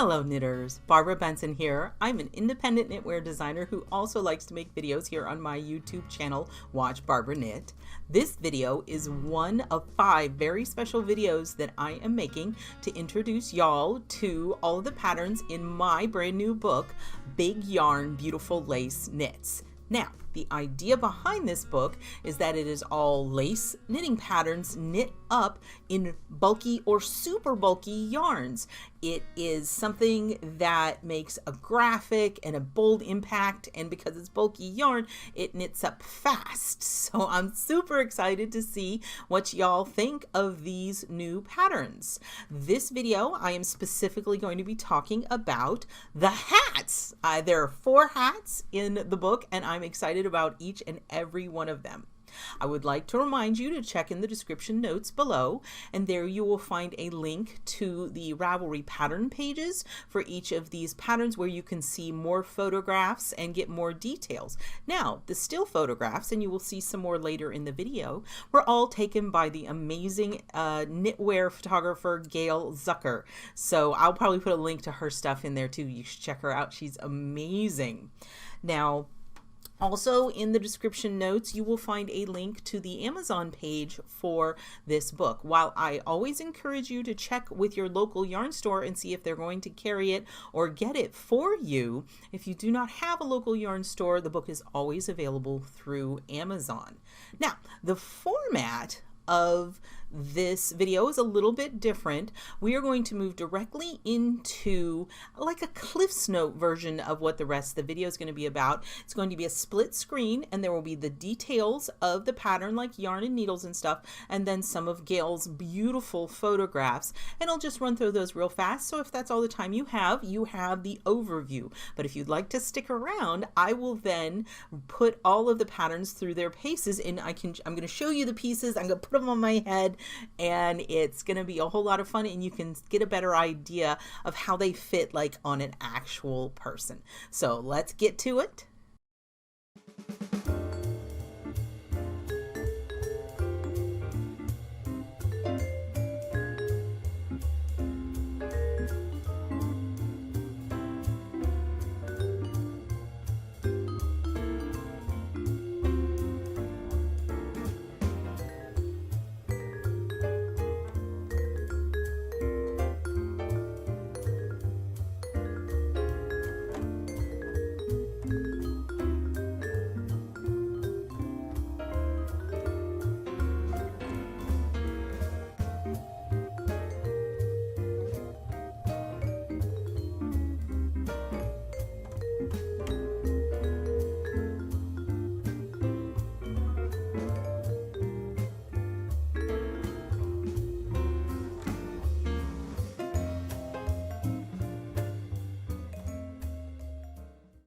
Hello knitters, Barbara Benson here. I'm an independent knitwear designer who also likes to make videos here on my YouTube channel, Watch Barbara Knit. This video is one of 5 very special videos that I am making to introduce y'all to all of the patterns in my brand new book, Big Yarn Beautiful Lace Knits. Now, the idea behind this book is that it is all lace knitting patterns knit up in bulky or super bulky yarns. It is something that makes a graphic and a bold impact, and because it's bulky yarn, it knits up fast. So I'm super excited to see what y'all think of these new patterns. This video, I am specifically going to be talking about the hats. There are 4 hats in the book, and I'm excited about each and every one of them. I would like to remind you to check in the description notes below, and there you will find a link to the Ravelry pattern pages for each of these patterns where you can see more photographs and get more details. Now, the still photographs, and you will see some more later in the video, were all taken by the amazing knitwear photographer Gail Zucker. So I'll probably put a link to her stuff in there too. You should check her out. She's amazing. Now, also in the description notes, you will find a link to the Amazon page for this book. While I always encourage you to check with your local yarn store and see if they're going to carry it or get it for you, if you do not have a local yarn store, the book is always available through Amazon. Now, the format of this video is a little bit different. We are going to move directly into like a Cliff's Note version of what the rest of the video is going to be about. It's going to be a split screen, and there will be the details of the pattern like yarn and needles and stuff, and then some of Gail's beautiful photographs, and I'll just run through those real fast. So if that's all the time you have the overview. But if you'd like to stick around, I will then put all of the patterns through their paces, and I'm going to show you the pieces. I'm going to put them on my head, and it's going to be a whole lot of fun, and you can get a better idea of how they fit like on an actual person. So let's get to it.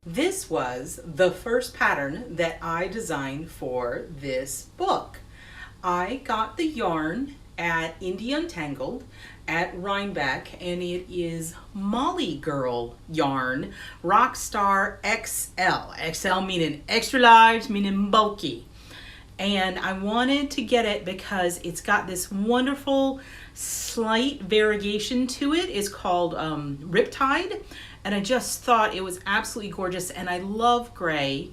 This was the first pattern that I designed for this book. I got the yarn at Indie Untangled at Rhinebeck, and it is Molly Girl yarn, Rockstar XL. XL meaning extra large, meaning bulky. And I wanted to get it because it's got this wonderful slight variegation to it. It's called Riptide. And I just thought it was absolutely gorgeous, and I love gray,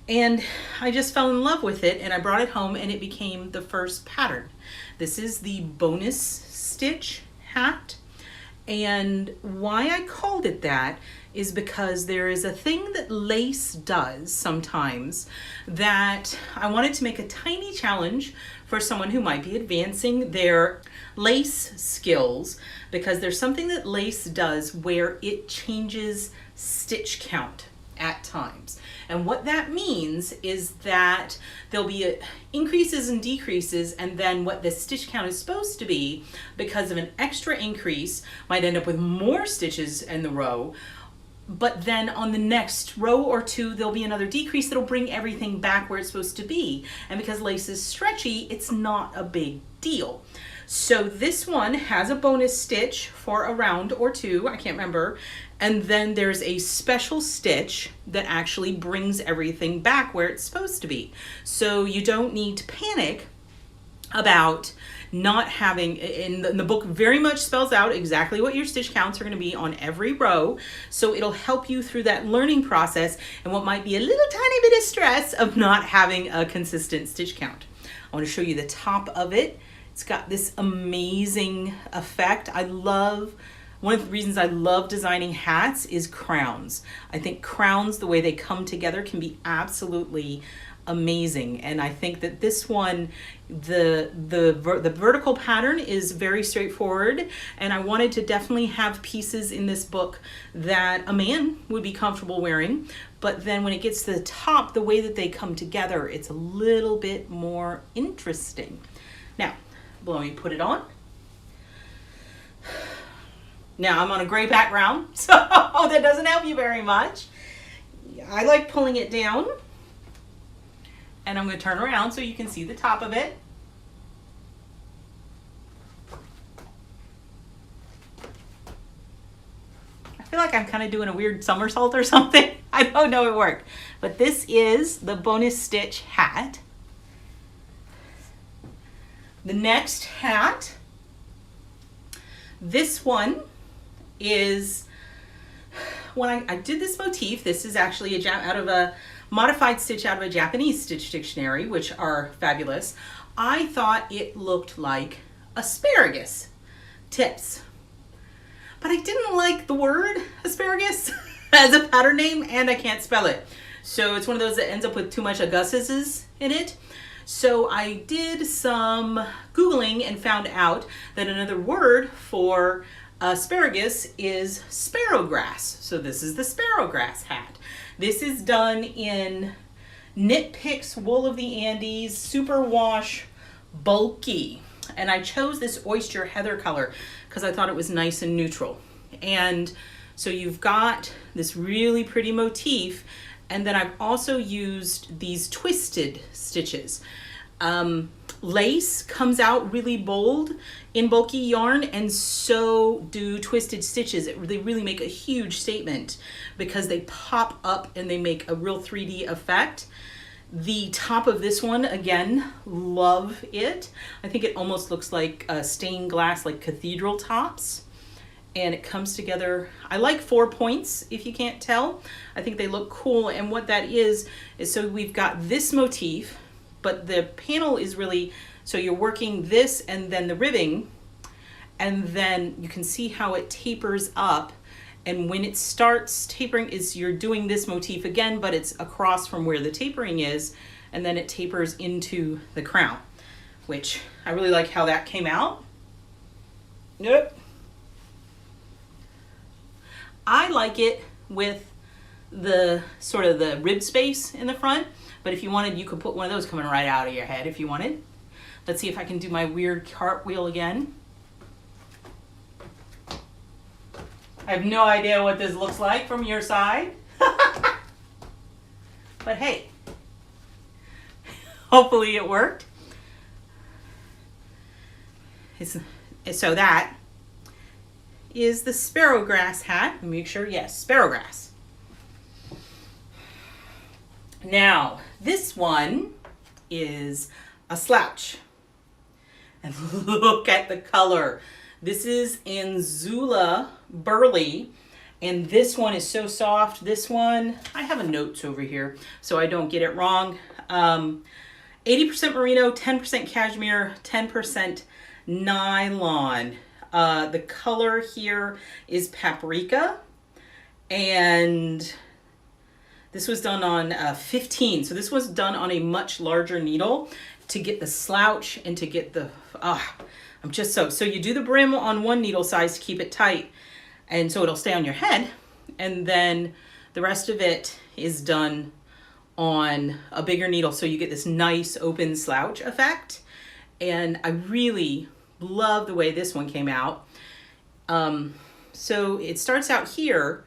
and I just fell in love with it, and I brought it home, and it became the first pattern. This is the bonus stitch hat, and why I called it that is because there is a thing that lace does sometimes that I wanted to make a tiny challenge for someone who might be advancing their lace skills, because there's something that lace does where it changes stitch count at times. And what that means is that there'll be increases and decreases, and then what the stitch count is supposed to be, because of an extra increase, might end up with more stitches in the row, but then on the next row or two, there'll be another decrease that'll bring everything back where it's supposed to be. And because lace is stretchy, it's not a big deal. So this one has a bonus stitch for a round or two, I can't remember, and then there's a special stitch that actually brings everything back where it's supposed to be. So you don't need to panic about not having, in the book very much spells out exactly what your stitch counts are going to be on every row, so it'll help you through that learning process and what might be a little tiny bit of stress of not having a consistent stitch count. I want to show you the top of it. It's got this amazing effect. One of the reasons I love designing hats is crowns. I think crowns, the way they come together, can be absolutely amazing. And I think that this one, the vertical pattern is very straightforward, and I wanted to definitely have pieces in this book that a man would be comfortable wearing. But then when it gets to the top, the way that they come together, it's a little bit more interesting. Now, let me put it on. Now I'm on a gray background, so that doesn't help you very much. I like pulling it down, and I'm going to turn around so you can see the top of it. I feel like I'm kind of doing a weird somersault or something. I don't know, it worked. But this is the bonus stitch hat. The next hat, this one is, when I did this motif, this is actually out of a modified stitch out of a Japanese stitch dictionary, which are fabulous. I thought it looked like asparagus tips, but I didn't like the word asparagus as a pattern name, and I can't spell it. So it's one of those that ends up with too much Augustus's in it. So I did some Googling and found out that another word for asparagus is sparrowgrass. So this is the sparrowgrass hat. This is done in Knit Picks Wool of the Andes Superwash Bulky. And I chose this oyster heather color because I thought it was nice and neutral. And so you've got this really pretty motif, and then I've also used these twisted stitches. Lace comes out really bold in bulky yarn, and so do twisted stitches. They really make a huge statement because they pop up and they make a real 3D effect. The top of this one, again, love it. I think it almost looks like stained glass, like cathedral tops. And it comes together. I like 4 points, if you can't tell. I think they look cool. And what that is so we've got this motif, but the panel is really, so you're working this and then the ribbing, and then you can see how it tapers up. And when it starts tapering, you're doing this motif again, but it's across from where the tapering is, and then it tapers into the crown, which I really like how that came out. Yep. I like it with the sort of the rib space in the front, but if you wanted, you could put one of those coming right out of your head if you wanted. Let's see if I can do my weird cartwheel again. I have no idea what this looks like from your side. But hey, hopefully it worked. So that is the sparrowgrass hat. Let me make sure, yes, sparrowgrass. Now, this one is a slouch. And look at the color. This is in Zula Burley, and this one is so soft. This one, I have a notes over here so I don't get it wrong. 80% merino, 10% cashmere, 10% nylon. The color here is paprika, and this was done on 15. So this was done on a much larger needle to get the slouch and to get the, I'm just so you do the brim on one needle size to keep it tight, and so it'll stay on your head, and then the rest of it is done on a bigger needle, so you get this nice open slouch effect. And I really love the way this one came out. So it starts out here,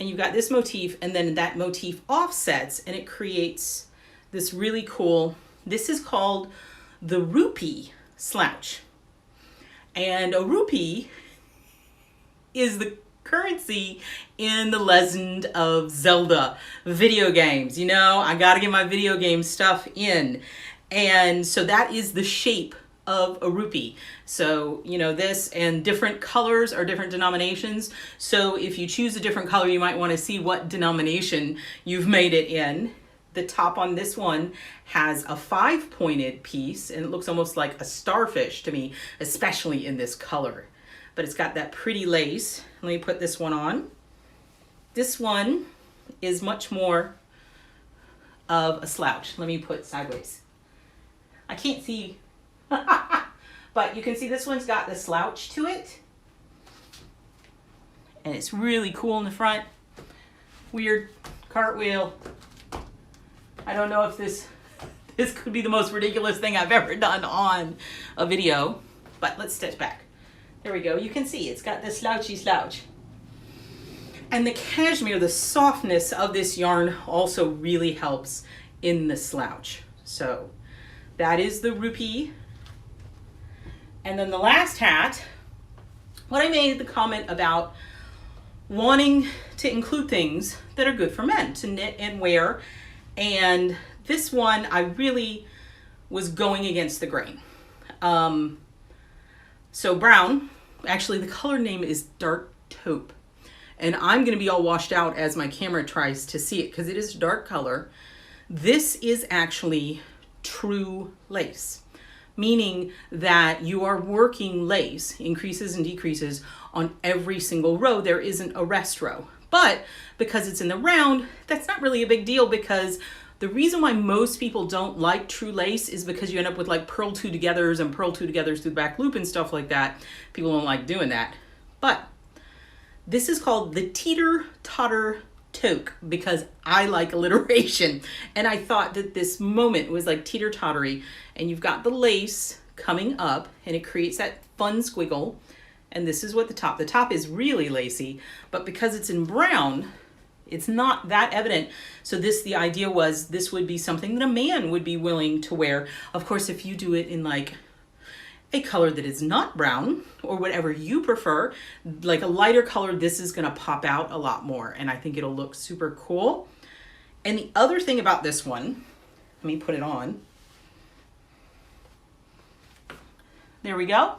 and you've got this motif, and then that motif offsets, and it creates this really cool, this is called the Rupee slouch. And a rupee is the currency in the Legend of Zelda video games. You know, I gotta get my video game stuff in. And so that is the shape of a rupee. So, you know, this and different colors are different denominations. So if you choose a different color, you might want to see what denomination you've made it in. The top on this one has a 5-pointed piece, and it looks almost like a starfish to me, especially in this color. But it's got that pretty lace. Let me put this one on. This one is much more of a slouch. Let me put sideways. I can't see, but you can see this one's got the slouch to it. And it's really cool in the front. Weird cartwheel. I don't know if this could be the most ridiculous thing I've ever done on a video, but let's stitch back. There we go. You can see it's got the slouchy slouch. And the cashmere, the softness of this yarn also really helps in the slouch. So that is the rupee. And then the last hat, what I made the comment about wanting to include things that are good for men to knit and wear. And this one, I really was going against the grain. So brown, actually the color name is dark taupe. And I'm gonna be all washed out as my camera tries to see it because it is a dark color. This is actually true lace, meaning that you are working lace, increases and decreases on every single row. There isn't a rest row. But because it's in the round, that's not really a big deal, because the reason why most people don't like true lace is because you end up with like purl 2-togethers and purl 2-togethers through the back loop and stuff like that. People don't like doing that. But this is called the Teeter-totter toque because I like alliteration. And I thought that this moment was like teeter-tottery, and you've got the lace coming up and it creates that fun squiggle. And this is what the top is really lacy, but because it's in brown, it's not that evident. So the idea was this would be something that a man would be willing to wear. Of course, if you do it in like a color that is not brown or whatever you prefer, like a lighter color, this is gonna pop out a lot more, and I think it'll look super cool. And the other thing about this one, let me put it on. There we go.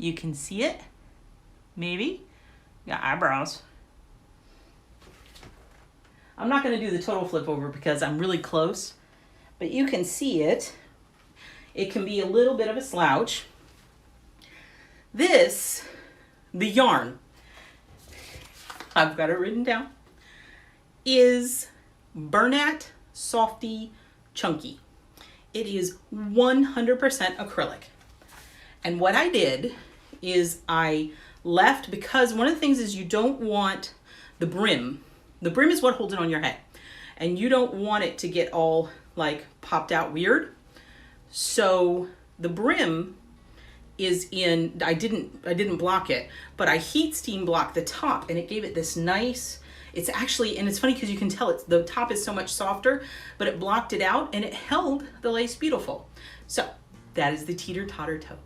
You can see it, maybe. Got eyebrows. I'm not gonna do the total flip over because I'm really close, but you can see it. It can be a little bit of a slouch. This, the yarn, I've got it written down, is Bernat Softy Chunky. It is 100% acrylic. And what I did is I left, because one of the things is you don't want the brim. The brim is what holds it on your head. And you don't want it to get all like popped out weird. So the brim is in, I didn't block it, but I heat steam blocked the top, and it gave it this nice, it's actually, and it's funny because you can tell the top is so much softer, but it blocked it out and it held the lace beautiful. So that is the Teeter-totter toque.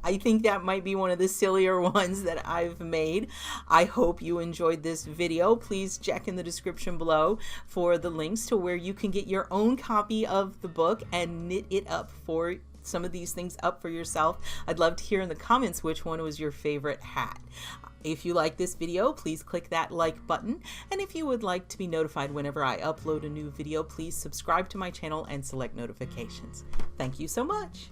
I think that might be one of the sillier ones that I've made. I hope you enjoyed this video. Please check in the description below for the links to where you can get your own copy of the book and knit it up for some of these things up for yourself. I'd love to hear in the comments which one was your favorite hat. If you like this video, please click that like button. And if you would like to be notified whenever I upload a new video, please subscribe to my channel and select notifications. Thank you so much.